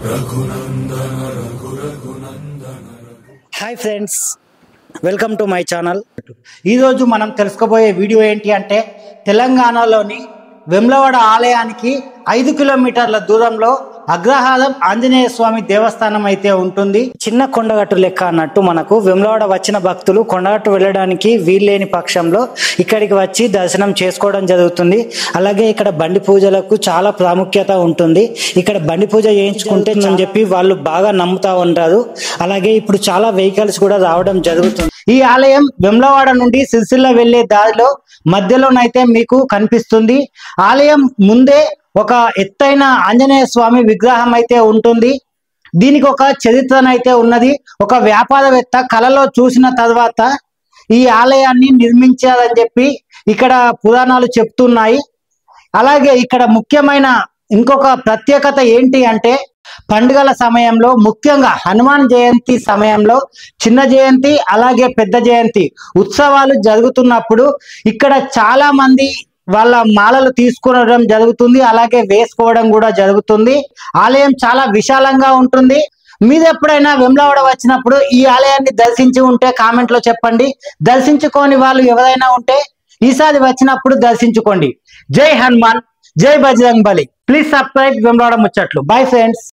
Raghunandana Raghu Raghunandana hi friends, welcome to my channel. ఈరోజు మనం తెలుసుకోబోయే వీడియో ఏంటి అంటే తెలంగాణలోని వేములవాడ ఆలయానికి 5 కిలోమీటర్ల దూరంలో అగ్రహారం ఆంజనేయ స్వామి దేవస్థానం అయితే ఉంటుంది. చిన్న కొండగట్టు లెక్క అన్నట్టు మనకు వేములవాడ వచ్చిన భక్తులు కొండగట్టు వెళ్ళడానికి వీల్లేని పక్షంలో ఇక్కడికి వచ్చి దర్శనం చేసుకోవడం జరుగుతుంది. అలాగే ఇక్కడ బండి పూజలకు చాలా ప్రాముఖ్యత ఉంటుంది. ఇక్కడ బండి పూజ చేయించుకుంటే అని చెప్పి వాళ్ళు బాగా నమ్ముతా ఉంటారు. అలాగే ఇప్పుడు చాలా వెహికల్స్ కూడా రావడం జరుగుతుంది. ఈ ఆలయం వేములవాడ నుండి సిరిసిల్ల వెళ్లే దారిలో మధ్యలోనైతే మీకు కనిపిస్తుంది. ఆలయం ముందే ఒక ఎత్తైన ఆంజనేయ స్వామి విగ్రహం అయితే ఉంటుంది. దీనికి ఒక చరిత్రనైతే ఉన్నది. ఒక వ్యాపారవేత్త కలలో చూసిన తర్వాత ఈ ఆలయాన్ని నిర్మించారని చెప్పి ఇక్కడ పురాణాలు చెప్తున్నాయి. అలాగే ఇక్కడ ముఖ్యమైన ఇంకొక ప్రత్యేకత ఏంటి అంటే పండుగల సమయంలో, ముఖ్యంగా హనుమాన్ జయంతి సమయంలో, చిన్న జయంతి అలాగే పెద్ద జయంతి ఉత్సవాలు జరుగుతున్నప్పుడు ఇక్కడ చాలా మంది వాళ్ళ మాలలు తీసుకునడం జరుగుతుంది. అలాగే వేసుకోవడం కూడా జరుగుతుంది. ఆలయం చాలా విశాలంగా ఉంటుంది. మీరు ఎప్పుడైనా వేములవాడ వచ్చినప్పుడు ఈ ఆలయాన్ని దర్శించి ఉంటే కామెంట్ లో చెప్పండి. దర్శించుకోని వాళ్ళు ఎవరైనా ఉంటే ఈసారి వచ్చినప్పుడు దర్శించుకోండి. జై హనుమాన్, జై బజరంగ్ బలి. ప్లీజ్ సబ్స్క్రైబ్ వేములవాడ ముచ్చట్లు. Bye friends.